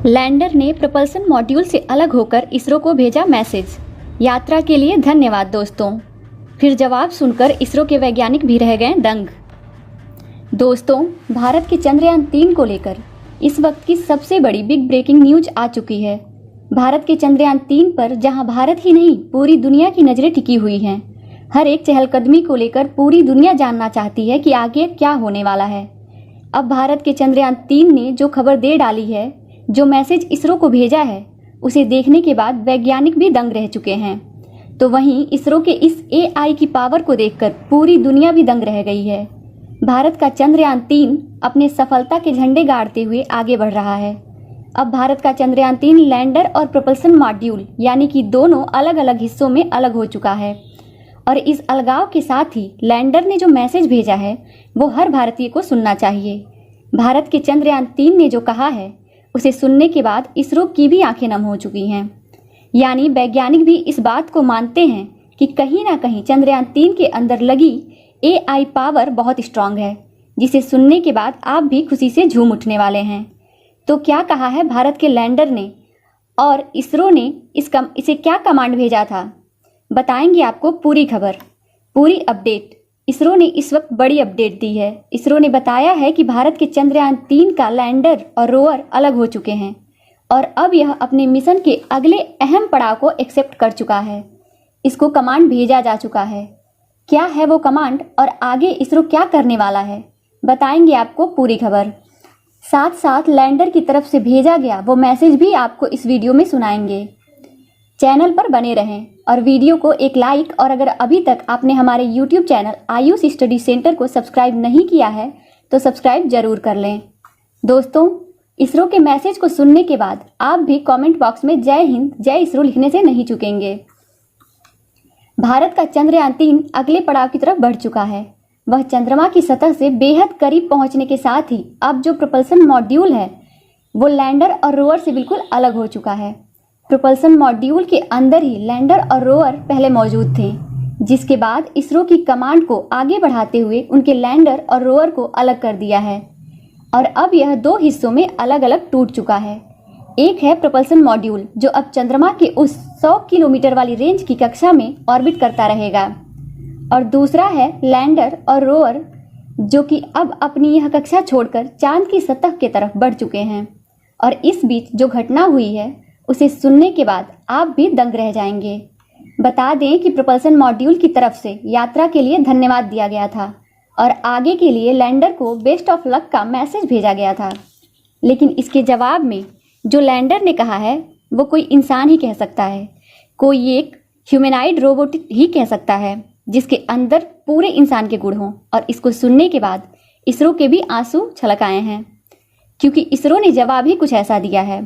Lander ने propulsion module से अलग होकर इसरो को भेजा मैसेज। यात्रा के लिए धन्यवाद दोस्तों। फिर जवाब सुनकर इसरो के वैज्ञानिक भी रह गए दंग। दोस्तों, भारत के चंद्रयान 3 को लेकर इस वक्त की सबसे बड़ी बिग ब्रेकिंग न्यूज आ चुकी है। भारत के चंद्रयान 3 पर जहां भारत ही नहीं पूरी दुनिया की नज़रें टिकी हुई हैं। हर एक चहलकदमी को लेकर पूरी दुनिया जानना चाहती है कि आगे क्या होने वाला है। अब भारत के चंद्रयान 3 ने जो खबर दे डाली है, जो मैसेज इसरो को भेजा है, उसे देखने के बाद वैज्ञानिक भी दंग रह चुके हैं। तो वहीं इसरो के इस AI की पावर को देखकर पूरी दुनिया भी दंग रह गई है। भारत का चंद्रयान 3 अपने सफलता के झंडे गाड़ते हुए आगे बढ़ रहा है। अब भारत का चंद्रयान 3 लैंडर और propulsion मॉड्यूल यानी कि दोनों अलग अलग हिस्सों में अलग हो चुका है। और इस अलगाव के साथ ही लैंडर ने जो मैसेज भेजा है वो हर भारतीय को सुनना चाहिए। भारत के चंद्रयान 3 ने जो कहा है उसे सुनने के बाद इसरो की भी आंखें नम हो चुकी हैं। यानी वैज्ञानिक भी इस बात को मानते हैं कि कहीं ना कहीं चंद्रयान 3 के अंदर लगी AI पावर बहुत स्ट्रांग है, जिसे सुनने के बाद आप भी खुशी से झूम उठने वाले हैं। तो क्या कहा है भारत के लैंडर ने और इसरो ने इसे क्या कमांड भेजा था, बताएंगे आपको पूरी खबर, पूरी अपडेट। इसरो ने इस वक्त बड़ी अपडेट दी है। इसरो ने बताया है कि भारत के चंद्रयान 3 का लैंडर और रोवर अलग हो चुके हैं और अब यह अपने मिशन के अगले अहम पड़ाव को एक्सेप्ट कर चुका है। इसको कमांड भेजा जा चुका है। क्या है वो कमांड और आगे इसरो क्या करने वाला है, बताएंगे आपको पूरी खबर। साथ साथ लैंडर की तरफ से भेजा गया वो मैसेज भी आपको इस वीडियो में सुनाएंगे। चैनल पर बने रहें और वीडियो को एक लाइक, और अगर अभी तक आपने हमारे YouTube channel Ayush study centre को सब्सक्राइब नहीं किया है तो सब्सक्राइब जरूर कर लें। दोस्तों, इसरो के मैसेज को सुनने के बाद आप भी कमेंट बॉक्स में जय हिंद जय इसरो लिखने से नहीं चूकेंगे। भारत का चंद्रयान 3 अगले पड़ाव की तरफ बढ़ चुका है। वह चंद्रमा की सतह से बेहद करीब पहुंचने के साथ ही अब जो propulsion मॉड्यूल है वो लैंडर और रोवर से बिल्कुल अलग हो चुका है। propulsion मॉड्यूल के अंदर ही लैंडर और रोवर पहले मौजूद थे, जिसके बाद इसरो की कमांड को आगे बढ़ाते हुए उनके लैंडर और रोवर को अलग कर दिया है और अब यह 2 हिस्सों में अलग अलग टूट चुका है। एक है propulsion मॉड्यूल जो अब चंद्रमा के उस 100 किलोमीटर वाली रेंज की कक्षा में ऑर्बिट करता रहेगा, और दूसरा है लैंडर और रोवर जो कि अब अपनी यह कक्षा छोड़कर चांद की सतह की तरफ बढ़ चुके हैं। और इस बीच जो घटना हुई है उसे सुनने के बाद आप भी दंग रह जाएंगे। बता दें कि propulsion मॉड्यूल की तरफ से यात्रा के लिए धन्यवाद दिया गया था और आगे के लिए लैंडर को बेस्ट ऑफ लक का मैसेज भेजा गया था। लेकिन इसके जवाब में जो लैंडर ने कहा है वो कोई इंसान ही कह सकता है, कोई एक ह्यूमैनॉइड रोबोट ही कह सकता है जिसके अंदर पूरे इंसान के गुण हों। और इसको सुनने के बाद इसरो के भी आंसू छलक आए हैं, क्योंकि इसरो ने जवाब ही कुछ ऐसा दिया है।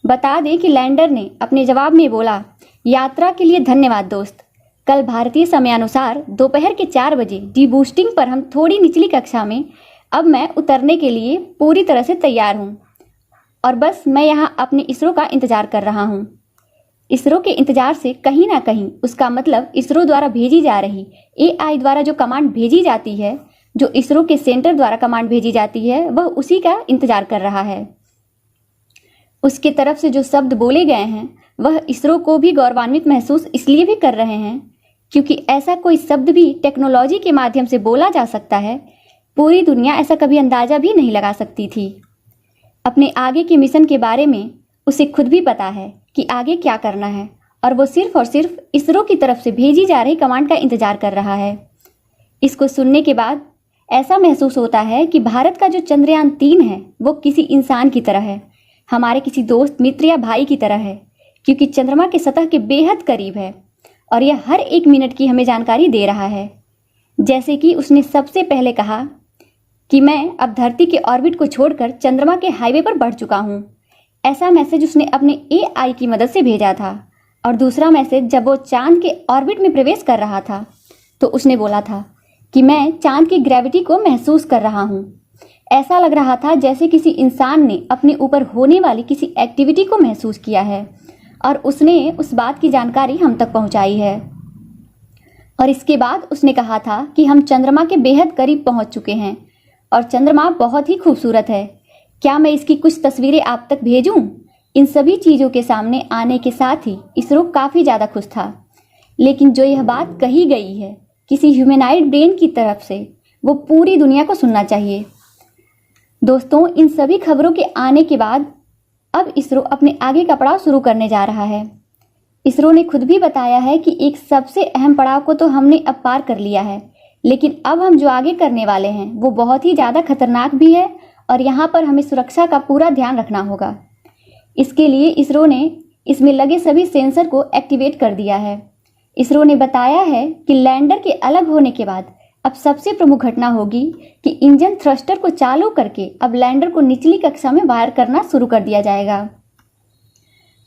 बता दें कि लैंडर ने अपने जवाब में बोला, यात्रा के लिए धन्यवाद दोस्त। कल भारतीय समयानुसार दोपहर के 4 बजे डीबूस्टिंग पर हम थोड़ी निचली कक्षा में, अब मैं उतरने के लिए पूरी तरह से तैयार हूँ और बस मैं यहाँ अपने इसरो का इंतजार कर रहा हूँ। इसरो के इंतजार से कहीं ना कहीं उसका मतलब इसरो द्वारा भेजी जा रही AI द्वारा जो कमांड भेजी जाती है, जो इसरो के सेंटर द्वारा कमांड भेजी जाती है, वह उसी का इंतजार कर रहा है। उसके तरफ से जो शब्द बोले गए हैं वह इसरो को भी गौरवान्वित महसूस इसलिए भी कर रहे हैं क्योंकि ऐसा कोई शब्द भी टेक्नोलॉजी के माध्यम से बोला जा सकता है, पूरी दुनिया ऐसा कभी अंदाजा भी नहीं लगा सकती थी। अपने आगे के मिशन के बारे में उसे खुद भी पता है कि आगे क्या करना है और वो सिर्फ और सिर्फ इसरो की तरफ से भेजी जा रही कमांड का इंतजार कर रहा है। इसको सुनने के बाद ऐसा महसूस होता है कि भारत का जो चंद्रयान 3 है वो किसी इंसान की तरह है, हमारे किसी दोस्त, मित्र या भाई की तरह है, क्योंकि चंद्रमा के सतह के बेहद करीब है और यह हर 1 मिनट की हमें जानकारी दे रहा है। जैसे कि उसने सबसे पहले कहा कि मैं अब धरती के ऑर्बिट को छोड़कर चंद्रमा के हाईवे पर बढ़ चुका हूँ। ऐसा मैसेज उसने अपने AI की मदद से भेजा था। और दूसरा मैसेज जब वो चांद के ऑर्बिट में प्रवेश कर रहा था तो उसने बोला था कि मैं चांद की ग्रेविटी को महसूस कर रहा हूँ। ऐसा लग रहा था जैसे किसी इंसान ने अपने ऊपर होने वाली किसी एक्टिविटी को महसूस किया है और उसने उस बात की जानकारी हम तक पहुंचाई है। और इसके बाद उसने कहा था कि हम चंद्रमा के बेहद करीब पहुंच चुके हैं और चंद्रमा बहुत ही खूबसूरत है। क्या मैं इसकी कुछ तस्वीरें आप तक भेजूं? इन सभी चीज़ों के सामने आने के साथ ही इसरो काफ़ी ज़्यादा खुश था। लेकिन जो यह बात कही गई है किसी ह्यूमैनॉइड ब्रेन की तरफ से, वो पूरी दुनिया को सुनना चाहिए। दोस्तों, इन सभी खबरों के आने के बाद अब इसरो अपने आगे का पड़ाव शुरू करने जा रहा है। इसरो ने खुद भी बताया है कि एक सबसे अहम पड़ाव को तो हमने अब पार कर लिया है, लेकिन अब हम जो आगे करने वाले हैं वो बहुत ही ज़्यादा खतरनाक भी है और यहाँ पर हमें सुरक्षा का पूरा ध्यान रखना होगा। इसके लिए इसरो ने इसमें लगे सभी सेंसर को एक्टिवेट कर दिया है। इसरो ने बताया है कि लैंडर के अलग होने के बाद अब सबसे प्रमुख घटना होगी कि इंजन थ्रस्टर को चालू करके अब लैंडर को निचली कक्षा में वायर करना शुरू कर दिया जाएगा,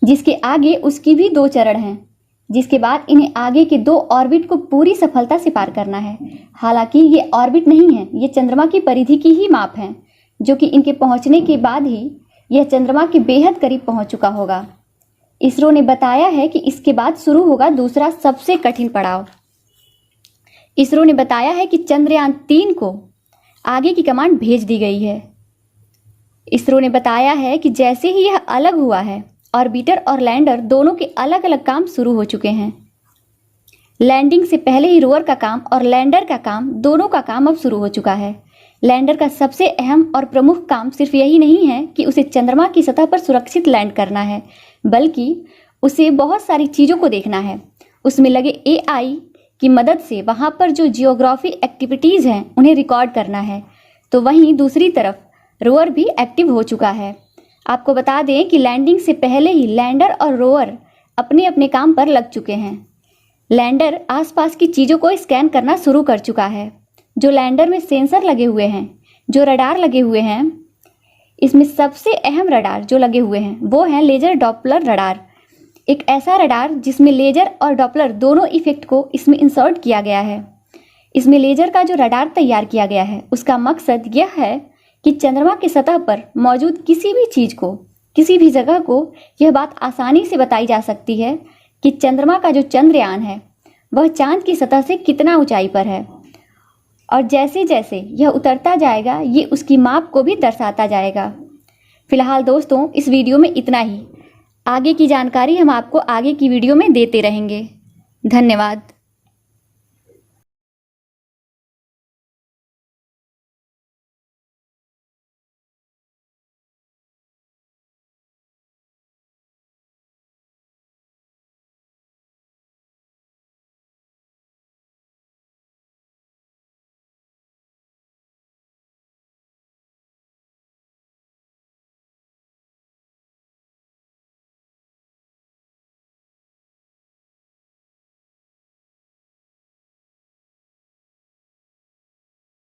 जिसके आगे उसकी भी 2 चरण हैं, जिसके बाद इन्हें आगे के 2 ऑर्बिट को पूरी सफलता से पार करना है। हालांकि ये ऑर्बिट नहीं है, ये चंद्रमा की परिधि की ही माप है, जो कि इनके पहुंचने के बाद ही यह चंद्रमा के बेहद करीब पहुंच चुका होगा। इसरो ने बताया है कि इसके बाद शुरू होगा दूसरा सबसे कठिन पड़ाव। इसरो ने बताया है कि चंद्रयान 3 को आगे की कमांड भेज दी गई है। इसरो ने बताया है कि जैसे ही यह अलग हुआ है, ऑर्बिटर और लैंडर दोनों के अलग अलग काम शुरू हो चुके हैं। लैंडिंग से पहले ही रोवर का काम और लैंडर का काम, दोनों का काम अब शुरू हो चुका है। लैंडर का सबसे अहम और प्रमुख काम सिर्फ यही नहीं है कि उसे चंद्रमा की सतह पर सुरक्षित लैंड करना है, बल्कि उसे बहुत सारी चीज़ों को देखना है। उसमें लगे AI की मदद से वहाँ पर जो जियोग्राफी एक्टिविटीज़ हैं उन्हें रिकॉर्ड करना है। तो वहीं दूसरी तरफ रोवर भी एक्टिव हो चुका है। आपको बता दें कि लैंडिंग से पहले ही लैंडर और रोवर अपने अपने काम पर लग चुके हैं। लैंडर आसपास की चीज़ों को स्कैन करना शुरू कर चुका है। जो लैंडर में सेंसर लगे हुए हैं, जो रडार लगे हुए हैं, इसमें सबसे अहम रडार जो लगे हुए हैं वो हैं लेजर डॉपलर रडार। एक ऐसा रडार जिसमें लेजर और डॉपलर दोनों इफेक्ट को इसमें इंसर्ट किया गया है। इसमें लेजर का जो रडार तैयार किया गया है उसका मकसद यह है कि चंद्रमा की सतह पर मौजूद किसी भी चीज़ को, किसी भी जगह को यह बात आसानी से बताई जा सकती है कि चंद्रमा का जो चंद्रयान है वह चांद की सतह से कितना ऊंचाई पर है, और जैसे जैसे यह उतरता जाएगा ये उसकी माप को भी दर्शाता जाएगा। फिलहाल दोस्तों, इस वीडियो में इतना ही। आगे की जानकारी हम आपको आगे की वीडियो में देते रहेंगे। धन्यवाद।